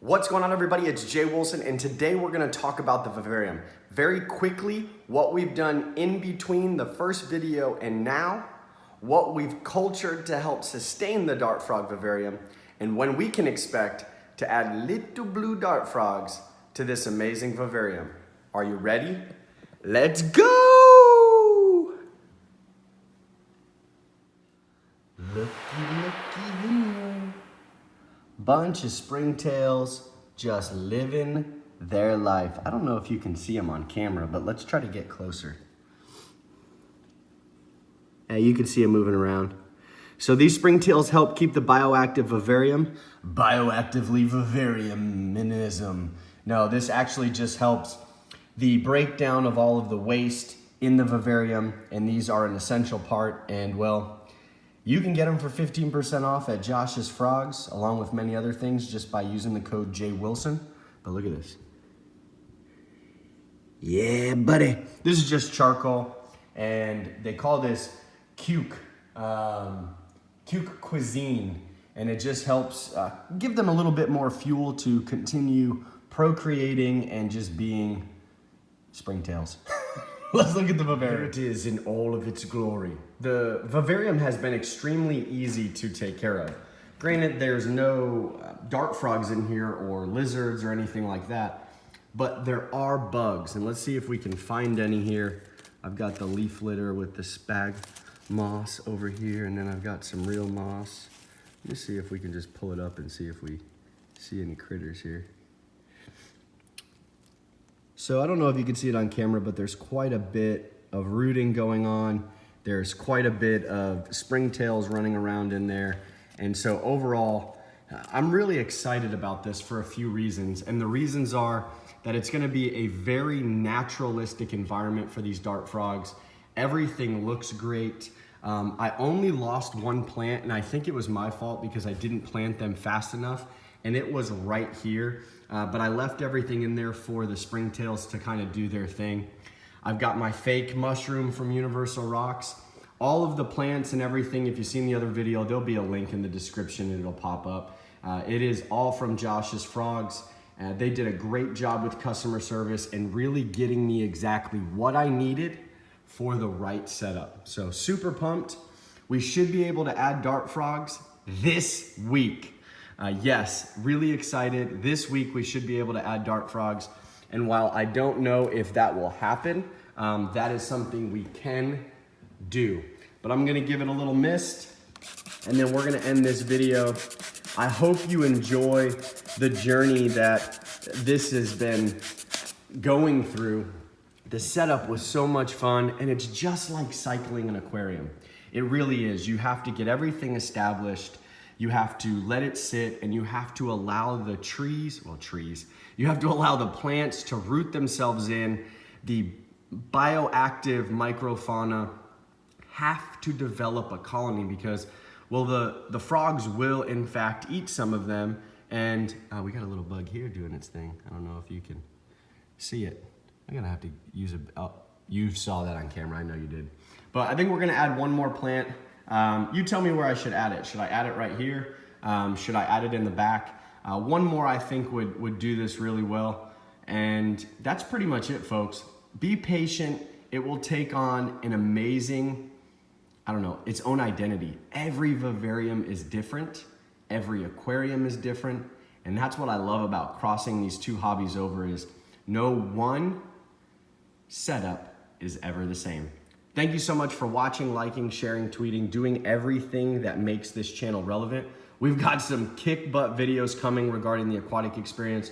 What's going on, everybody? It's Jay Wilson, and today we're going to talk about the Vivarium. Very quickly, what we've done in between the first video and now, what we've cultured to help sustain the dart frog Vivarium, and when we can expect to add little blue dart frogs to this amazing Vivarium. Are you ready? Let's go! Looky here. Bunch of springtails just living their life. I don't know if you can see them on camera, but let's try to get closer. Hey, you can see them moving around. So these springtails help keep the bioactive vivarium. Bioactively vivariumism. No, this actually just helps the breakdown of all of the waste in the vivarium, and these are an essential part, and well, you can get them for 15% off at Josh's Frogs, along with many other things, just by using the code JWilson. But look at this. Yeah, buddy. This is just charcoal, and they call this cuke cuisine, and it just helps give them a little bit more fuel to continue procreating and just being springtails. Let's look at the Vivarium. Here it is in all of its glory. The Vivarium has been extremely easy to take care of. Granted, there's no dart frogs in here or lizards or anything like that, but there are bugs, and let's see if we can find any here. I've got the leaf litter with the spag moss over here, and then I've got some real moss. Let me see if we can just pull it up and see if we see any critters here. So I don't know if you can see it on camera, but there's quite a bit of rooting going on. There's quite a bit of springtails running around in there. And so overall, I'm really excited about this for a few reasons. And the reasons are that it's gonna be a very naturalistic environment for these dart frogs. Everything looks great. I only lost one plant, and I think it was my fault because I didn't plant them fast enough, and it was right here. But I left everything in there for the springtails to kind of do their thing. I've got my fake mushroom from Universal Rocks. All of the plants and everything, if you've seen the other video, there'll be a link in the description and it'll pop up. It is all from Josh's Frogs. They did a great job with customer service and really getting me exactly what I needed for the right setup. So super pumped. We should be able to add dart frogs this week. Yes, really excited. This week we should be able to add dart frogs. And while I don't know if that will happen, that is something we can do. But I'm gonna give it a little mist, and then we're gonna end this video. I hope you enjoy the journey that this has been going through. The setup was so much fun, and it's just like cycling an aquarium. It really is. You have to get everything established. You have to let it sit, and you have to allow the you have to allow the plants to root themselves in. The bioactive microfauna have to develop a colony because, well, the frogs will in fact eat some of them. And we got a little bug here doing its thing. I don't know if you can see it. I'm gonna have to use it. Oh, you saw that on camera, I know you did. But I think we're gonna add one more plant. You tell me where I should add it. Should I add it right here? Should I add it in the back? One more I think would do this really well. And that's pretty much it, folks. Be patient. It will take on an amazing, I don't know, its own identity. Every vivarium is different. Every aquarium is different. And that's what I love about crossing these two hobbies over is no one setup is ever the same. Thank you so much for watching, liking, sharing, tweeting, doing everything that makes this channel relevant. We've got some kick butt videos coming regarding the aquatic experience.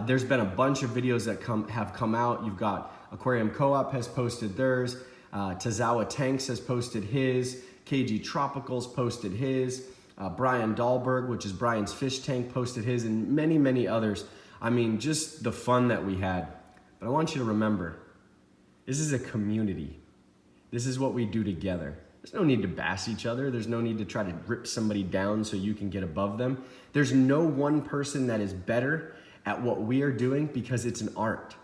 There's been a bunch of videos that have come out. You've got Aquarium Co-op has posted theirs. Tazawa Tanks has posted his. KG Tropicals posted his. Brian Dahlberg, which is Brian's Fish Tank, posted his, and many, many others. I mean, just the fun that we had. But I want you to remember, this is a community. This is what we do together. There's no need to bash each other. There's no need to try to rip somebody down so you can get above them. There's no one person that is better at what we are doing because it's an art.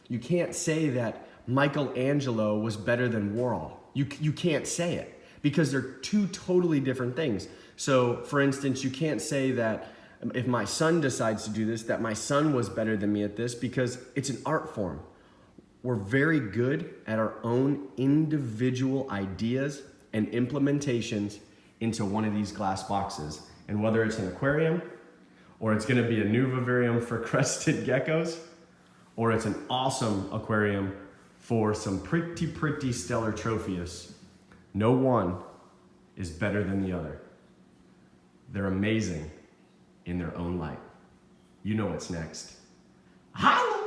You can't say that Michelangelo was better than Warhol. You can't say it because they're two totally different things. So for instance, you can't say that if my son decides to do this, that my son was better than me at this, because it's an art form. We're very good at our own individual ideas and implementations into one of these glass boxes. And whether it's an aquarium, or it's gonna be a new vivarium for crested geckos, or it's an awesome aquarium for some pretty stellar tropheus, no one is better than the other. They're amazing in their own light. You know what's next. Holla!